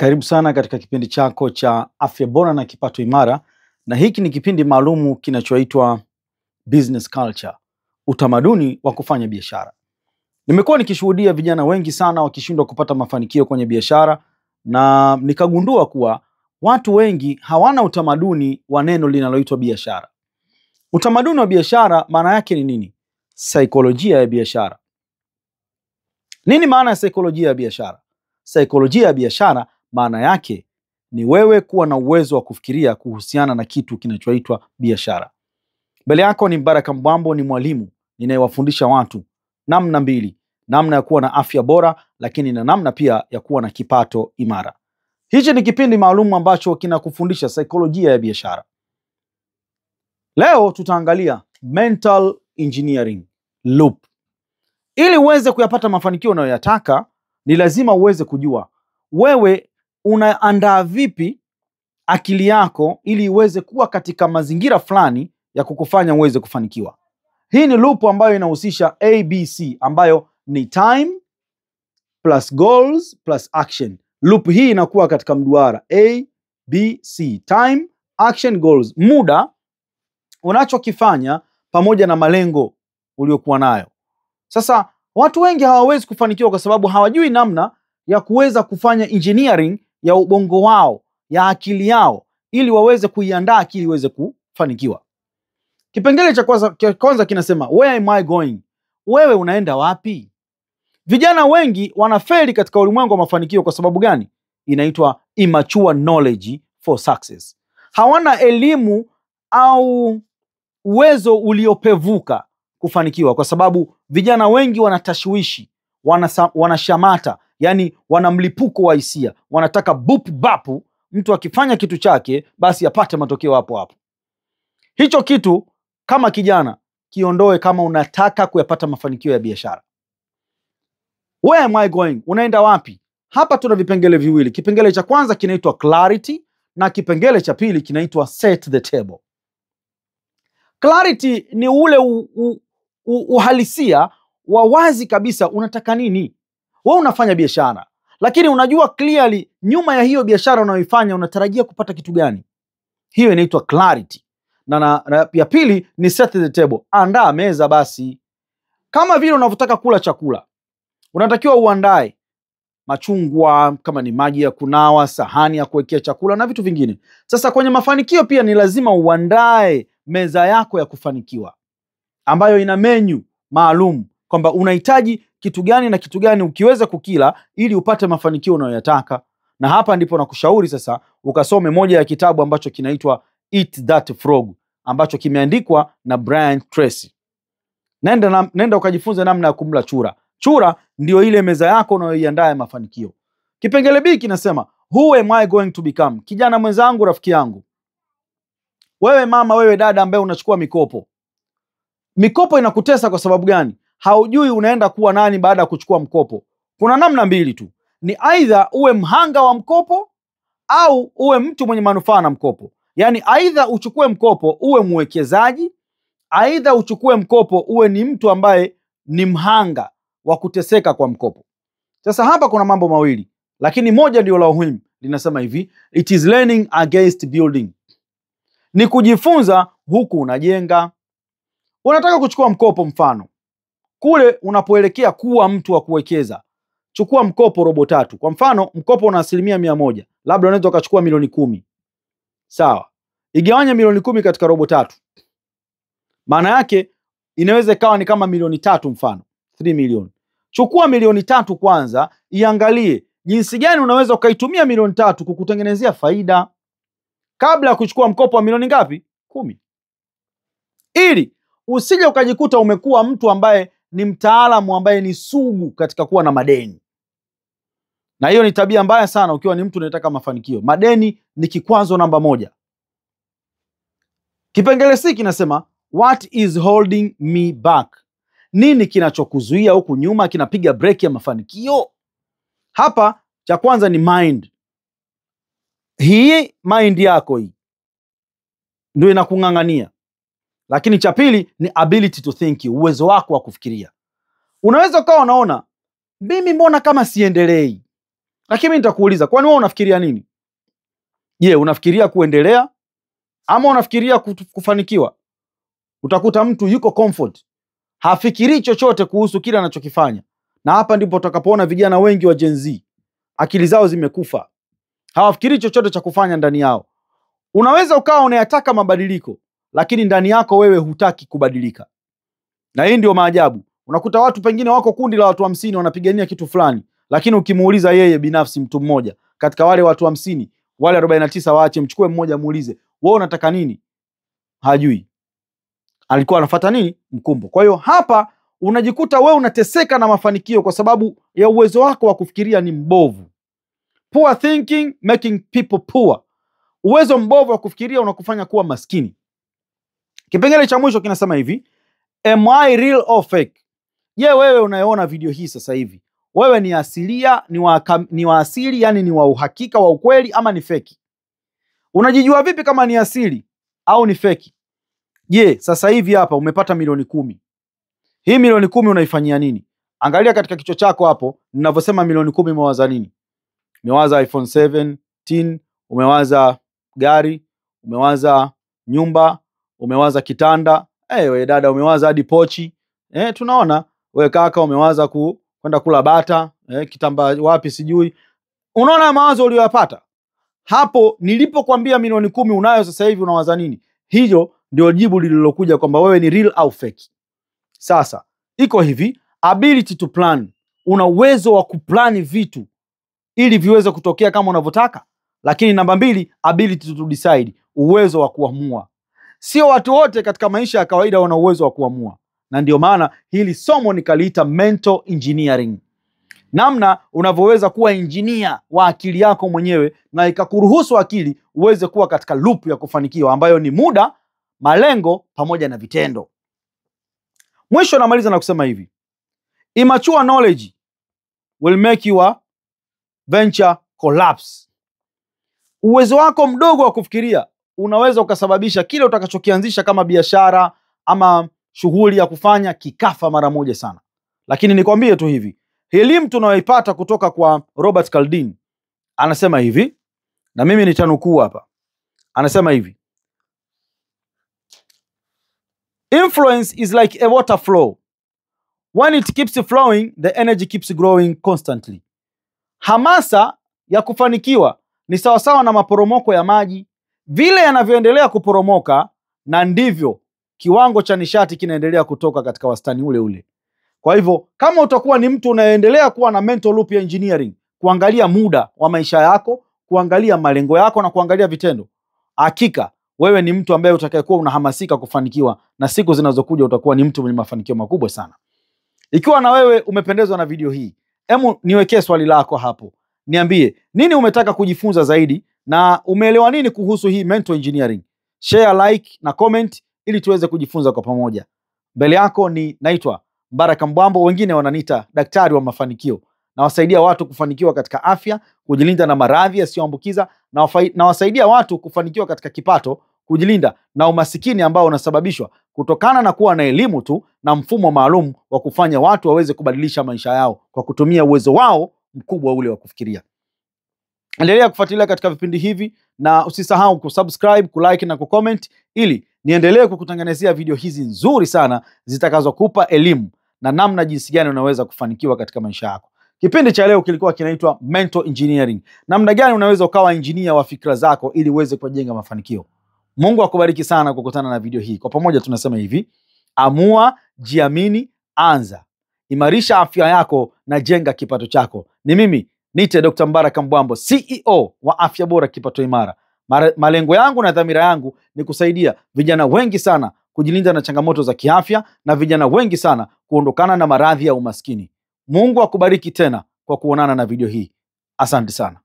Karibu sana katika kipindi chako cha afya bora na kipato imara, na hiki ni kipindi maalumu kinachoitwa business culture, utamaduni wa kufanya biashara. Nimekuwa nikishuhudia vijana wengi sana wakishindwa kupata mafanikio kwenye biashara, na nikagundua kuwa watu wengi hawana utamaduni wa neno linaloitwa biashara. Utamaduni wa biashara maana yake ni nini? Saikolojia ya biashara. Nini maana ya saikolojia ya biashara? Saikolojia ya biashara maana yake ni wewe kuwa na uwezo wa kufikiria kuhusiana na kitu kinachoitwa biashara. Mbele yako ni Mbaraka Mbwambo, ni mwalimu ninayewafundisha watu namna mbili: namna ya kuwa na afya bora, lakini na namna pia ya kuwa na kipato imara. Hichi ni kipindi maalum ambacho kinakufundisha saikolojia ya biashara. Leo tutaangalia mental engineering loop. Ili uweze kuyapata mafanikio unayoyataka, ni lazima uweze kujua wewe unaandaa vipi akili yako ili iweze kuwa katika mazingira fulani ya kukufanya uweze kufanikiwa. Hii ni loop ambayo inahusisha ABC, ambayo ni time plus goals plus action. Loop hii inakuwa katika mduara ABC: time, action, goals. Muda, unachokifanya pamoja na malengo uliokuwa nayo. Sasa watu wengi hawawezi kufanikiwa kwa sababu hawajui namna ya kuweza kufanya engineering ya ubongo wao, ya akili yao, ili waweze kuiandaa akili iweze kufanikiwa. Kipengele cha kwanza kinasema where am I going? Wewe unaenda wapi? Vijana wengi wanafeli katika ulimwengu wa mafanikio kwa sababu gani? Inaitwa immature knowledge for success. Hawana elimu au uwezo uliopevuka kufanikiwa, kwa sababu vijana wengi wanatashwishi, wanashamata, yani wana mlipuko wa hisia, wanataka bup bapu, mtu akifanya kitu chake basi apate matokeo hapo hapo. Hicho kitu kama kijana kiondoe kama unataka kuyapata mafanikio ya biashara. Where am I going? Unaenda wapi? Hapa tuna vipengele viwili. Kipengele cha kwanza kinaitwa clarity na kipengele cha pili kinaitwa set the table. Clarity ni ule uhalisia wa wazi kabisa, unataka nini? Wewe unafanya biashara, lakini unajua clearly nyuma ya hiyo biashara unayoifanya unatarajia kupata kitu gani. Hiyo inaitwa clarity. Na ya pili ni set the table. Andaa meza basi. Kama vile unavyotaka kula chakula, unatakiwa uandae machungwa, kama ni maji ya kunawa, sahani ya kuwekea chakula na vitu vingine. Sasa kwenye mafanikio pia ni lazima uandae meza yako ya kufanikiwa, ambayo ina menu maalum kwamba unahitaji kitu gani na kitu gani ukiweza kukila ili upate mafanikio unayoyataka. Na hapa ndipo nakushauri sasa ukasome moja ya kitabu ambacho kinaitwa Eat That Frog, ambacho kimeandikwa na Brian Tracy. Nenda ukajifunze namna ya kumla chura. Chura ndio ile meza yako unayoiandaa ya mafanikio. Kipengele B kinasema who am I going to become? Kijana mwenzangu, rafiki yangu, wewe mama, wewe dada ambaye unachukua mikopo. Mikopo inakutesa kwa sababu gani? Haujui unaenda kuwa nani baada ya kuchukua mkopo. Kuna namna mbili tu, ni aidha uwe mhanga wa mkopo au uwe mtu mwenye manufaa na mkopo. Yani aidha uchukue mkopo uwe mwekezaji, aidha uchukue mkopo uwe ni mtu ambaye ni mhanga wa kuteseka kwa mkopo. Sasa hapa kuna mambo mawili, lakini moja ndio la muhimu. Linasema hivi, it is learning against building. Ni kujifunza huku unajenga. Unataka kuchukua mkopo, mfano kule unapoelekea kuwa mtu wa kuwekeza, chukua mkopo robo tatu. Kwa mfano mkopo una 100%, labda unaweza ukachukua milioni 10. Sawa, igawanya milioni 10 katika robo tatu, maana yake inaweza ikawa ni kama milioni 3, mfano 3 milioni. Chukua milioni 3 kwanza, iangalie jinsi gani unaweza ukaitumia milioni 3 kukutengenezea faida kabla ya kuchukua mkopo wa milioni ngapi? 10. Ili usije ukajikuta umekuwa mtu ambaye ni mtaalamu ambaye ni sugu katika kuwa na madeni. Na hiyo ni tabia mbaya sana ukiwa ni mtu unayetaka mafanikio. Madeni ni kikwazo namba 1. Kipengele C kinasema what is holding me back? Nini kinachokuzuia huku nyuma, kinapiga break ya mafanikio? Hapa cha kwanza ni mind. Hii mind yako hii ndio inakung'ang'ania. Lakini cha pili ni ability to think, uwezo wako wa kufikiria. Unaweza ukawa unaona mimi mbona kama siendelei, Lakini mimi nitakuuliza, kwani wewe unafikiria nini? Je, unafikiria kuendelea ama unafikiria kufanikiwa? Utakuta mtu yuko comfort, hafikiri chochote kuhusu kile anachokifanya. Na hapa ndipo utakapoona vijana wengi wa Gen Z akili zao zimekufa. Hawafikiri chochote cha kufanya ndani yao. Unaweza ukawa unayataka mabadiliko, lakini ndani yako wewe hutaki kubadilika. Na hii ndio maajabu. Unakuta watu pengine wako kundi la watu 50 wanapigania kitu fulani, lakini ukimuuliza yeye binafsi, mtu mmoja katika wale watu 50, wale 49 waache, mchukue mmoja muulize, wewe unataka nini? Hajui. Alikuwa anafuata nini? Mkumbo. Kwa hiyo hapa unajikuta wewe unateseka na mafanikio kwa sababu ya uwezo wako wa kufikiria ni mbovu. Poor thinking making people poor. Uwezo mbovu wa kufikiria unakufanya kuwa maskini. Kipengele cha mwisho kinasema hivi, am I real or fake? Je, wewe unayeona video hii sasa hivi, wewe ni asilia, ni wa asili, yani ni wa uhakika wa ukweli, ama ni feki? Unajijua vipi kama ni asili au ni feki? Je, sasa hivi hapa umepata milioni 10. Hii milioni 10 unaifanyia nini? Angalia katika kichwa chako hapo, ninavyosema milioni 10 umewaza nini? Umewaza iPhone 17, umewaza gari, umewaza nyumba, umewaza kitanda, wewe dada umewaza hadi pochi. Tunaona wewe kaka umewaza kwenda kula bata, kitamba wapi sijui. Unaona mawazo uliyopata? Hapo nilipokuambia milioni 10 unayo sasa hivi, unawaza nini? Hiyo ndio jibu lililokuja kwamba wewe ni real au fake. Sasa iko hivi, ability to plan. Una uwezo wa kuplani vitu ili viweze kutokea kama unavyotaka. Lakini namba 2, ability to decide, uwezo wa kuamua. Sio watu wote katika maisha ya kawaida wana uwezo wa kuamua. Na ndio maana hili somo nikaliita mental engineering. Namna unavyoweza kuwa engineer wa akili yako mwenyewe na ikakuruhusu akili uweze kuwa katika loop ya kufanikiwa ambayo ni muda, malengo pamoja na vitendo. Mwisho namaliza na kusema hivi, immature knowledge will make your venture collapse. Uwezo wako mdogo wa kufikiria unaweza ukasababisha kile utakachokianzisha kama biashara ama shughuli ya kufanya kikafa mara moja sana. Lakini nikwambie tu hivi, elimu tunayoipata kutoka kwa Robert Cialdini anasema hivi, na mimi nitanukuu hapa. Anasema hivi, influence is like a water flow. When it keeps flowing, the energy keeps growing constantly. Hamasa ya kufanikiwa ni sawasawa na maporomoko ya maji. Vile yanavyoendelea kuporomoka, na ndivyo kiwango cha nishati kinaendelea kutoka katika wastani ule ule. Kwa hivyo kama utakuwa ni mtu unaendelea kuwa na mental loop ya engineering, kuangalia muda wa maisha yako, kuangalia malengo yako na kuangalia vitendo, hakika wewe ni mtu ambaye utakayekuwa unahamasika kufanikiwa, na siku zinazokuja utakuwa ni mtu mwenye mafanikio makubwa sana. Ikiwa na wewe umependezwa na video hii, hebu niwekee swali lako hapo. Niambie nini umetaka kujifunza zaidi na umeelewa nini kuhusu hii mental engineering. Share, like na comment ili tuweze kujifunza kwa pamoja. Mbele yako ni naitwa Baraka Mbwambo, wengine wananiita daktari wa mafanikio. Na wasaidia watu kufanikiwa katika afya, kujilinda na maradhi yasiyoambukiza, na wasaidia watu kufanikiwa katika kipato, kujilinda na umasikini ambao unasababishwa kutokana na kuwa na elimu tu na mfumo maalum wa kufanya watu waweze kubadilisha maisha yao kwa kutumia uwezo wao mkubwa ule wa kufikiria. Endelea kufuatilia katika vipindi hivi na usisahau kusubscribe, kulike na kucomment ili niendelee kukutengenezea video hizi nzuri sana zitakazokupa elimu na namna jinsi gani unaweza kufanikiwa katika maisha yako. Kipindi cha leo kilikuwa kinaitwa mental engineering. Namna gani unaweza ukawa engineer wa fikra zako ili uweze kujenga mafanikio. Mungu akubariki sana kukutana na video hii. Kwa pamoja tunasema hivi, amua, jiamini, anza. Imarisha afya yako na jenga kipato chako. Ni mimi, nite Dr. Baraka Mbwambo, CEO wa Afya Bora Kipato Imara. Malengo yangu na dhamira yangu ni kusaidia vijana wengi sana kujilinda na changamoto za kiafya na vijana wengi sana kuondokana na maradhi ya umaskini. Mungu akubariki tena kwa kuonana na video hii. Asante sana.